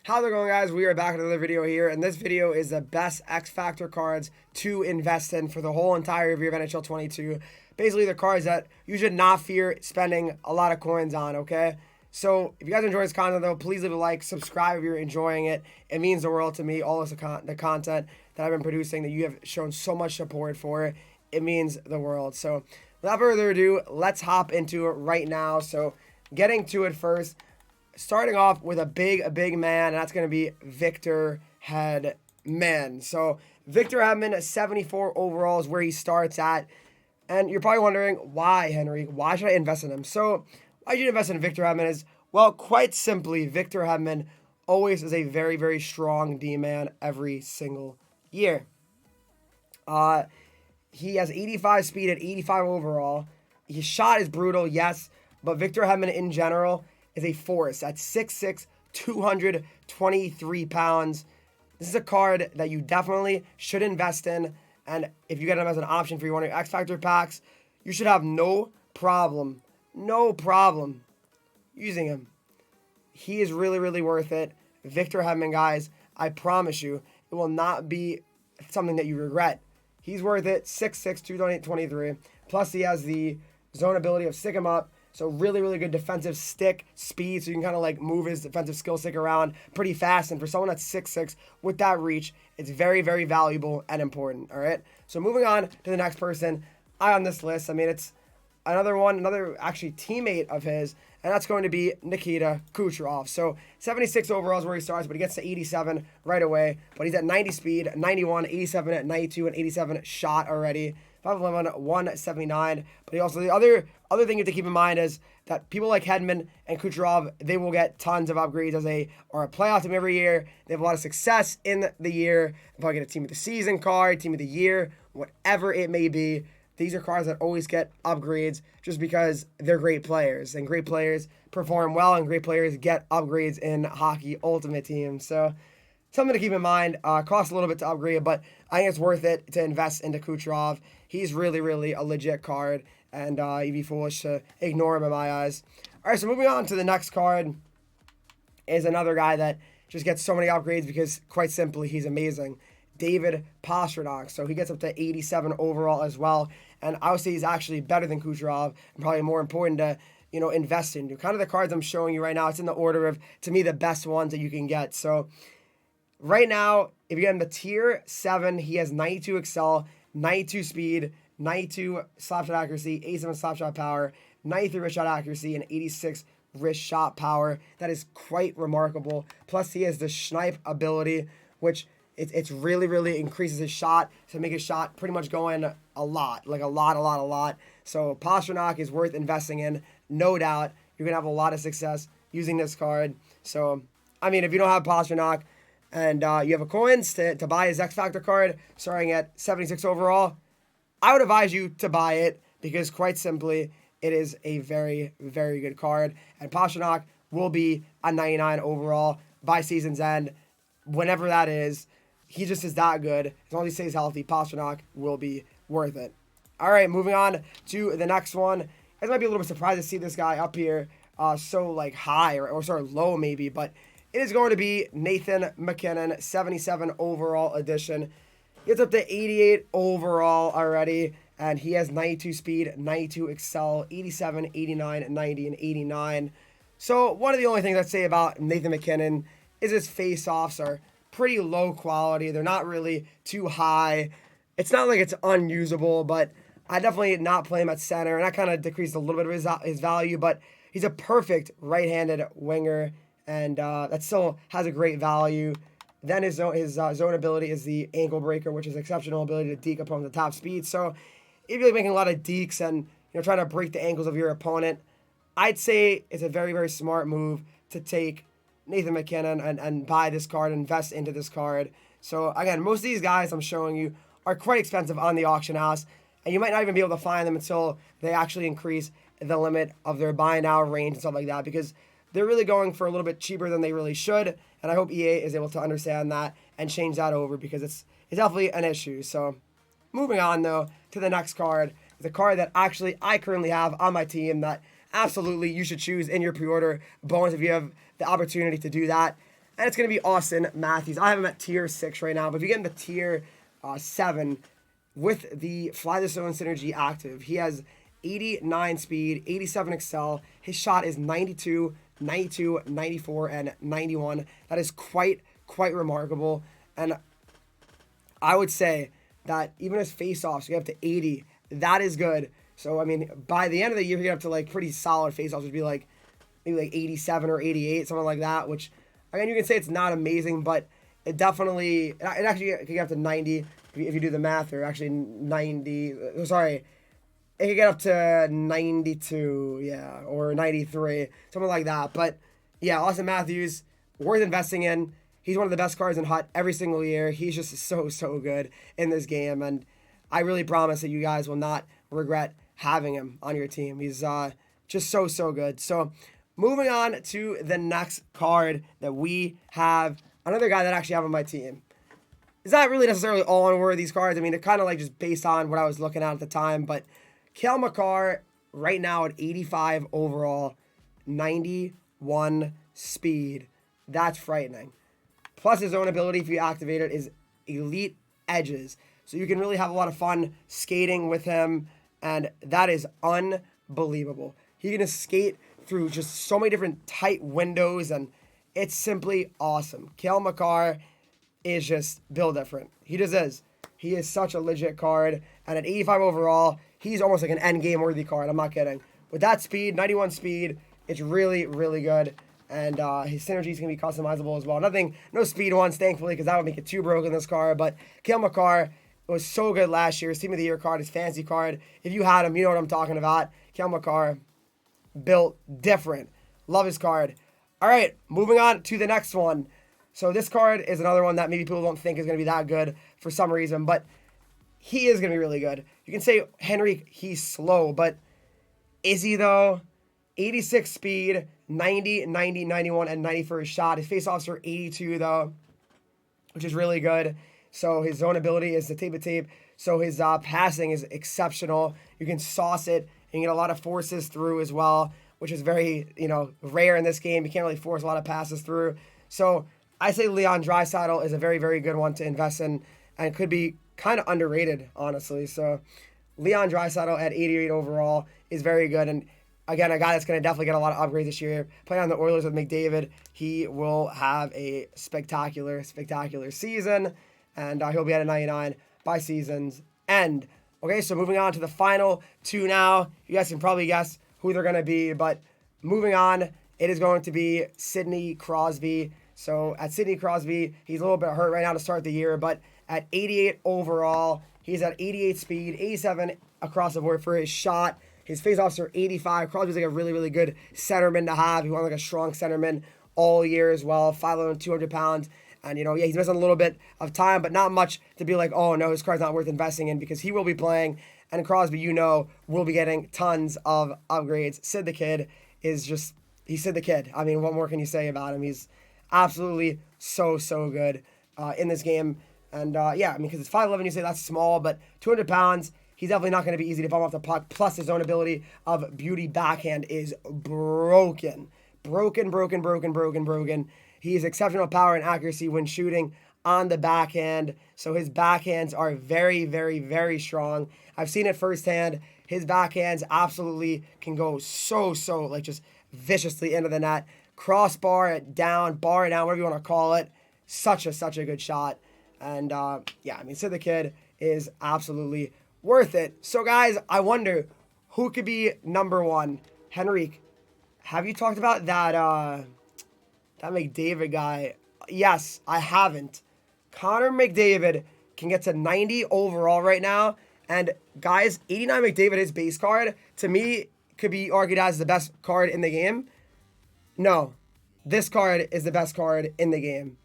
How's it going, guys? We are back with another video here, and this video is the best X Factor cards to invest in for the whole entire year of NHL 22. Basically, the cards that you should not fear spending a lot of coins on, okay? So, if you guys enjoy this content, though, please leave a like, subscribe if you're enjoying it. It means the world to me, all this the content that I've been producing that you have shown so much support for. It means the world. So, without further ado, let's hop into it right now. So, getting to it first. Starting off with a big man, and that's going to be Victor HEDMAN. So Victor HEDMAN, 74 overall is where he starts at. And you're probably wondering, why, Henreek? Why should I invest in him? So why should you invest in Victor HEDMAN is, well, quite simply, Victor HEDMAN always is a very strong D-man every single year. He has 85 speed at 85 overall. His shot is brutal, yes, but Victor HEDMAN in general is a force at 6'6", 223 pounds. This is a card that you definitely should invest in, and if you get him as an option for one of your X Factor packs, you should have no problem using him. He is really worth it. Victor HEDMAN, guys, I promise you, it will not be something that you regret. He's worth it, 6'6", 223, plus he has the zone ability of stick him up. So really good defensive stick speed, so you can kind of like move his defensive skill stick around pretty fast. And for someone that's 6'6", with that reach, it's very valuable and important, all right? So moving on to the next person on this list. I mean, it's another actually teammate of his, and that's going to be NIKITA KUCHEROV. So 76 overall is where he starts, but he gets to 87 right away. But he's at 90 speed, 91, 87 at 92, and 87 shot already. 5'11", 179. But he also, the other thing you have to keep in mind is that people like HEDMAN and Kucherov, they will get tons of upgrades as a playoff team every year. They have a lot of success in the year. They'll probably get a team of the season card, team of the year, whatever it may be. These are cards that always get upgrades just because they're great players. And great players perform well, and great players get upgrades in Hockey Ultimate Team. So something to keep in mind. Costs a little bit to upgrade, but I think it's worth it to invest into Kucherov. He's really a legit card, and you'd be foolish to ignore him in my eyes. All right, so moving on to the next card is another guy that just gets so many upgrades because, quite simply, he's amazing. David PASTRNAK. So he gets up to 87 overall as well, and I would say he's actually better than Kucherov and probably more important to invest into. Kind of the cards I'm showing you right now, it's in the order of, to me, the best ones that you can get. So right now, if you get him the tier 7, he has 92 excel, 92 speed, 92 slap shot accuracy, 87 slap shot power, 93 wrist shot accuracy, and 86 wrist shot power. That is quite remarkable. Plus, he has the snipe ability, which it's really increases his shot to make his shot pretty much going a lot. So PASTRNAK is worth investing in, no doubt. You're gonna have a lot of success using this card. So I mean, if you don't have PASTRNAK and you have a coins to buy his X Factor card starting at 76 overall, I would advise you to buy it because, quite simply, it is a very good card. And PASTRNAK will be a 99 overall by season's end, whenever that is. He just is that good. As long as he stays healthy, PASTRNAK will be worth it. All right, moving on to the next one. You guys might be a little bit surprised to see this guy up here so like high or sort of low maybe, but it is going to be Nathan MacKinnon, 77 overall edition. Gets up to 88 overall already, and he has 92 speed, 92 excel, 87, 89, 90, and 89. So one of the only things I'd say about Nathan MacKinnon is his face-offs are pretty low quality. They're not really too high. It's not like it's unusable, but I definitely not play him at center, and that kind of decreased a little bit of his value, but he's a perfect right-handed winger, and that still has a great value. Then his zone ability is the ankle breaker, which is exceptional ability to deke opponents at top speed. So if you're making a lot of dekes and trying to break the ankles of your opponent, I'd say it's a very smart move to take Nathan MacKinnon and buy this card, invest into this card. So again, most of these guys I'm showing you are quite expensive on the auction house, and you might not even be able to find them until they actually increase the limit of their buy now range and stuff like that, because they're really going for a little bit cheaper than they really should, and I hope EA is able to understand that and change that over, because it's definitely an issue. So moving on, though, to the next card, the card that actually I currently have on my team that absolutely you should choose in your pre-order bonus if you have the opportunity to do that. And it's going to be Austin Matthews. I have him at tier 6 right now, but if you get into tier 7 with the Fly the Zone Synergy active, he has 89 speed, 87 excel. His shot is 92, 92, 94, and 91. That is quite remarkable. And I would say that even his face-offs, you get up to 80. That is good. So, I mean, by the end of the year, you get up to, like, pretty solid face-offs, which would be, like, maybe, like, 87 or 88, something like that, which, again, you can say it's not amazing, but it definitely, it actually can get up to 90 if you do the math, or actually 90, sorry, it could get up to 92, yeah, or 93, something like that. But, yeah, Austin Matthews, worth investing in. He's one of the best cards in HUT every single year. He's just so good in this game, and I really promise that you guys will not regret having him on your team. He's just so good. So, moving on to the next card that we have, another guy that I actually have on my team. It's not really necessarily all on worth these cards. I mean, they're kind of like just based on what I was looking at the time, but CALE MAKAR right now at 85 overall, 91 speed. That's frightening. Plus his own ability, if you activate it, is elite edges. So you can really have a lot of fun skating with him, and that is unbelievable. He can just skate through just so many different tight windows, and it's simply awesome. CALE MAKAR is just built different. He just is. He is such a legit card, and at 85 overall, he's almost like an endgame worthy card. I'm not kidding. With that speed, 91 speed, it's really good. And his synergies can be customizable as well. No speed ones, thankfully, because that would make it too broken, this card. But CALE MAKAR was so good last year. His Team of the Year card, his fantasy card. If you had him, you know what I'm talking about. CALE MAKAR, built different. Love his card. All right, moving on to the next one. So this card is another one that maybe people don't think is going to be that good for some reason, but he is going to be really good. You can say Henreek, he's slow, but is he though? 86 speed, 90, 90, 91, and 90 for his shot. His face-offs are 82 though, which is really good. So his zone ability is the tape. So his passing is exceptional. You can sauce it, and you get a lot of forces through as well, which is very, rare in this game. You can't really force a lot of passes through. So I say Leon Draisaitl is a very good one to invest in, and could be kind of underrated, honestly. So Leon Draisaitl at 88 overall is very good. And again, a guy that's going to definitely get a lot of upgrades this year. Playing on the Oilers with McDavid, he will have a spectacular season, and he'll be at a 99 by season's end. Okay, so moving on to the final two now. You guys can probably guess who they're going to be, but moving on, it is going to be Sidney Crosby. So at Sidney Crosby, he's a little bit hurt right now to start the year, but at 88 overall, he's at 88 speed, 87 across the board for his shot. His faceoffs are 85. Crosby's like a really good centerman to have. He wants like a strong centerman all year as well. 5'11", 200 pounds. And, he's missing a little bit of time, but not much to be like, oh, no, his card's not worth investing in, because he will be playing. And Crosby, will be getting tons of upgrades. Sid the Kid is just, he's Sid the Kid. I mean, what more can you say about him? He's absolutely so good in this game. And, because it's 5'11", you say that's small, but 200 pounds, he's definitely not going to be easy to bump off the puck. Plus, his own ability of beauty backhand is broken. He has exceptional power and accuracy when shooting on the backhand. So his backhands are very strong. I've seen it firsthand. His backhands absolutely can go so like just viciously into the net. Crossbar it down, bar it down, whatever you want to call it. Such a good shot. And Sid the Kid is absolutely worth it. So guys, I wonder who could be number one. Henreek, have you talked about that McDavid guy? Yes, I haven't. Connor McDavid can get to 90 overall right now. And guys, 89 McDavid, his base card, to me, could be argued as the best card in the game. No, this card is the best card in the game.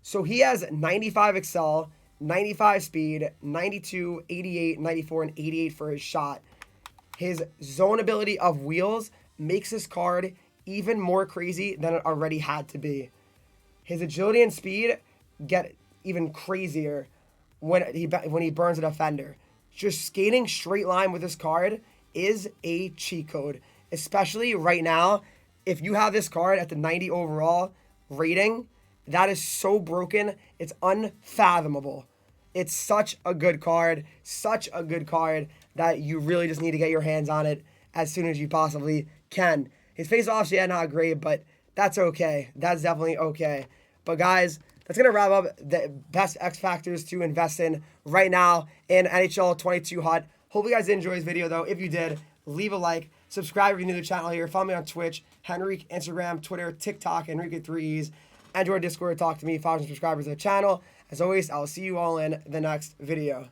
So he has 95 excel, 95 speed, 92, 88, 94, and 88 for his shot. His zone ability of wheels makes this card even more crazy than it already had to be. His agility and speed get even crazier when he burns a defender. Just skating straight line with this card is a cheat code, especially right now. If you have this card at the 90 overall rating, That is so broken. It's unfathomable. It's such a good card. Such a good card that you really just need to get your hands on it as soon as you possibly can. His face-offs, yeah, not great, but that's okay. That's definitely okay. But guys, that's going to wrap up the best X factors to invest in right now in NHL 22 HUT. Hope you guys enjoyed this video, though. If you did, leave a like. Subscribe if you're new to the channel here. Follow me on Twitch, Henreek, Instagram, Twitter, TikTok, Henreek with 3 E's. And join Discord, talk to me, 500 subscribers to the channel. As always, I'll see you all in the next video.